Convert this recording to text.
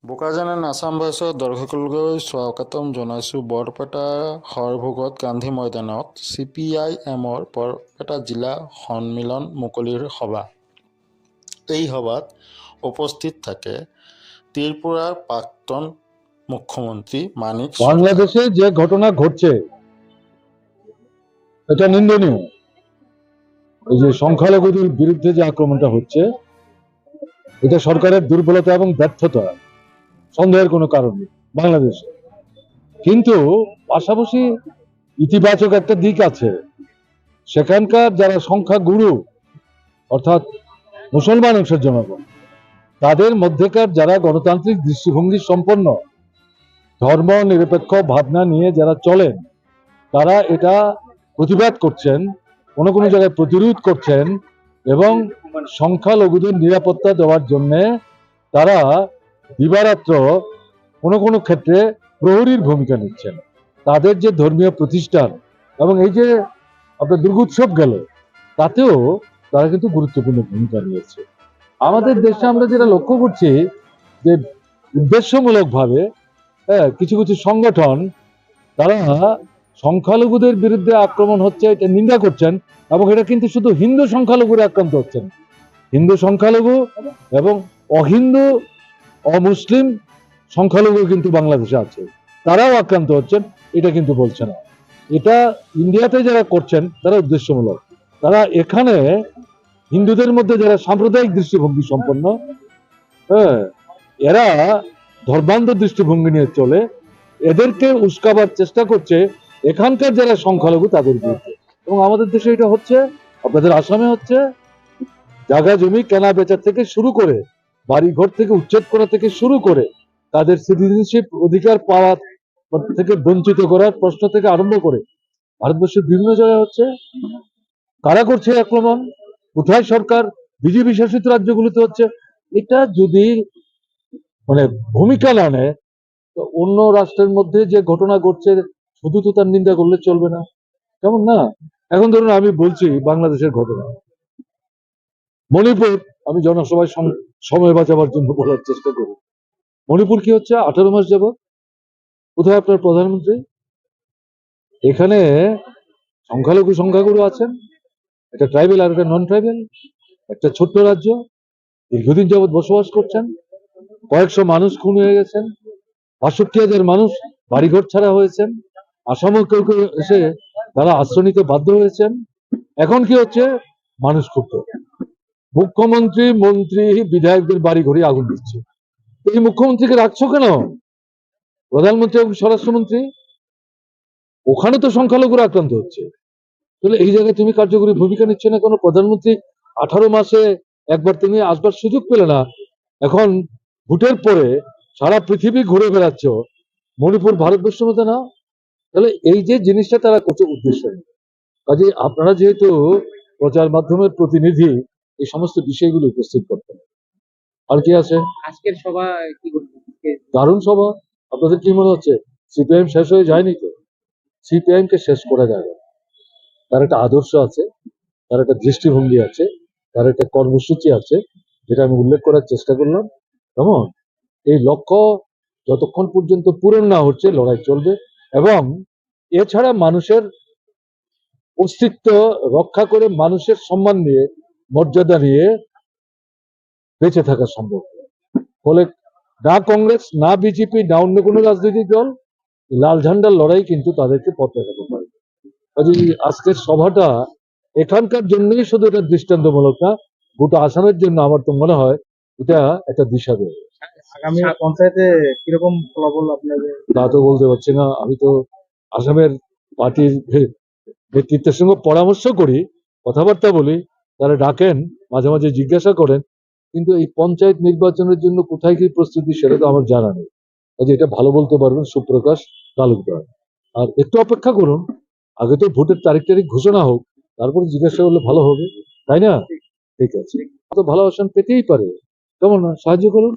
বোকাজানান আছাম ভইচৰ দৰ্শকলৈ স্বাগতম জনাইছোঁ। বৰপেটা সৰভোগত গান্ধী ময়দানত CPIMৰ বৰপেটা জিলা সন্মিলন মুকলিৰ সভা। এই সভাত উপস্থিত থাকে ত্ৰিপুৰাৰ প্ৰাক্তন মুখ্যমন্ত্রী মানিক সরকার। বাংলাদেশে যে ঘটনা ঘটছে এটা নিন্দনীয়। এই যে সংখ্যালঘুদের বিরুদ্ধে যে আক্রমণটা হচ্ছে এটা সরকারের দুর্বলতা এবং ব্যর্থতা, সন্দেহের কোনো কারণ নেই বাংলাদেশে। কিন্তু পাশাপাশি ইতিবাচক একটা দিক আছে। সেখানকার যারা সংখ্যাগুরু অর্থাৎ মুসলমান অংশের জনগণ, তাদের মধ্যেকার যারা গণতান্ত্রিক দৃষ্টিভঙ্গি সম্পন্ন, ধর্ম নিরপেক্ষ ভাবনা নিয়ে যারা চলেন, তারা এটা প্রতিবাদ করছেন, কোনো কোনো জায়গায় প্রতিরোধ করছেন এবং সংখ্যালঘুদের নিরাপত্তা দেওয়ার জন্য তারা দিবারাত্র কোনো কোনো ক্ষেত্রে প্রহরীর ভূমিকা নিচ্ছেন। তাদের যে ধর্মীয় প্রতিষ্ঠান এবং এই যে আপনার দুর্গোৎসব গেল, তাতেও তারা কিন্তু গুরুত্বপূর্ণ ভূমিকা নিয়েছে। আমাদের দেশে আমরা যেটা লক্ষ্য করছি যে উদ্দেশ্যমূলকভাবে কিছু কিছু সংগঠন তারা সংখ্যালঘুদের বিরুদ্ধে আক্রমণ হচ্ছে এটা নিন্দা করছেন, এবং এটা কিন্তু শুধু হিন্দু সংখ্যালঘুরা আক্রান্ত হচ্ছেন, হিন্দু সংখ্যালঘু এবং অহিন্দু অমুসলিম সংখ্যালঘু কিন্তু বাংলাদেশে আছে, তারাও আক্রান্ত হচ্ছেন, এটা কিন্তু বলছে না। এটা ইন্ডিয়াতে যারা করছেন তারা উদ্দেশ্যমূলক। তারা এখানে হিন্দুদের মধ্যে যারা সাম্প্রদায়িক দৃষ্টিভঙ্গি সম্পন্ন, এরা ধর্মান্ধ দৃষ্টিভঙ্গি নিয়ে চলে, এদেরকে উস্কাবার চেষ্টা করছে এখানকার যারা সংখ্যালঘু তাদের বিরুদ্ধে। এবং আমাদের দেশে এটা হচ্ছে, আপনাদের আসামে হচ্ছে, জায়গা জমি কেনা বেচা থেকে শুরু করে, বাড়ি ঘর থেকে উচ্ছেদ করা থেকে শুরু করে, তাদের সিটিজেনশিপ অধিকার পাওয়ার থেকে বঞ্চিত করার প্রশ্ন থেকে আরম্ভ করে ভারতবর্ষের বিভিন্ন জায়গায় হচ্ছে। কারা করছে আক্রমণ? কোথায় সরকার? বিজেপি শাসিত রাজ্যগুলিতে হচ্ছে। এটা যদি মানে ভূমিকা না নেয়, তো অন্য রাষ্ট্রের মধ্যে যে ঘটনা ঘটছে শুধু তো তার নিন্দা করলে চলবে না, কেমন না? এখন ধরুন আমি বলছি বাংলাদেশের ঘটনা, মণিপুর, আমি জনসভায় সময় বাঁচাবার জন্য বলার চেষ্টা করি। মণিপুর কি হচ্ছে? 18 মাস যাবৎ কোথায় আপনার প্রধানমন্ত্রী? এখানে সংখ্যালঘু সংখ্যাগুরু আছেন, একটা ট্রাইবেল আর একটা নন ট্রাইবেল, একটা ছোট্ট রাজ্য, দীর্ঘদিন যাবৎ বসবাস করছেন, কয়েকশো মানুষ খুন হয়ে গেছেন, ৬৫,০০০ মানুষ বাড়িঘর ছাড়া হয়েছেন, আসামও কেউ কেউ এসে তারা আশ্রয় নিতে বাধ্য হয়েছেন। এখন কি হচ্ছে? মানুষ ক্ষুব্ধ, মুখ্যমন্ত্রী মন্ত্রী বিধায়কদের বাড়ি ঘরে আগুন দিচ্ছে। এই মুখ্যমন্ত্রীকে রাখছো কেন? প্রধানমন্ত্রী এবং স্বরাষ্ট্রমন্ত্রী, ওখানে তো সংখ্যালঘুরা আক্রান্ত হচ্ছে, তাহলে এই জায়গায় তুমি কার্যকরী ভূমিকা নিচ্ছে না কোনো? প্রধানমন্ত্রী 18 মাসে একবার তিনি আসবার সুযোগ পেলে না, এখন ভোটের পরে সারা পৃথিবী ঘুরে বেড়াচ্ছ, মণিপুর ভারতবর্ষের মধ্যে না? তাহলে এই যে জিনিসটা তারা করছে উদ্দেশ্য, কাজে আপনারা যেহেতু প্রচার মাধ্যমের প্রতিনিধি, এই সমস্ত বিষয়গুলো উপস্থিত করতেন। আর কি আছে? আজকের সভা কি করবেন? দারুণ সভা। আপনাদের কি মনে হচ্ছে সিপিআইএম শেষ হয়ে যায়নি? তো সিপিআইএম কে শেষ করা যায় না। তার একটা আদর্শ আছে, তার একটা দৃষ্টিভঙ্গি আছে, তার একটা কর্মসূচি আছে, যেটা আমি উল্লেখ করার চেষ্টা করলাম। কেমন? এই লক্ষ্য যতক্ষণ পর্যন্ত পূরণ না হচ্ছে লড়াই চলবে, এবং এছাড়া মানুষের অস্তিত্ব রক্ষা করে মানুষের সম্মান নিয়ে, মর্যাদা নিয়ে বেঁচে থাকা সম্ভব। ফলে না কংগ্রেস, না বিজেপি, না অন্য কোনো রাজনৈতিক দল লাল ঝান্ডার লড়াই কিন্তু তাদেরকে পথ দেখাতে পারে। কাজে আজকের সভাটা এখানকার জন্যই শুধু এটা দৃষ্টান্তমূলক না, গোটা আসামের জন্য আমার তো মনে হয় এটা একটা দিশা দেবে। আগামী পঞ্চায়েতে কিরকম ফলাফল আপনাদের? তা তো বলতে পারছি না, আমি তো আসামের পার্টির নেতৃত্বের সঙ্গে পরামর্শ করি, কথাবার্তা বলি, তারা ডাকেন, মাঝে মাঝে জিজ্ঞাসা করেন, কিন্তু এই পঞ্চায়েত নির্বাচনের জন্য কোথায় কি প্রস্তুতি সেটা তো আমার জানা নেই। কাজে এটা ভালো বলতে পারবেন সুপ্রকাশ তালুকদার। আর একটু অপেক্ষা করুন, আগে তো ভোটের তারিখ ঘোষণা হোক, তারপরে জিজ্ঞাসা করলে ভালো হবে, তাই না? ঠিক আছে, তো ভালো আসন পেতেই পারে, কেমন না? সাহায্য করুন।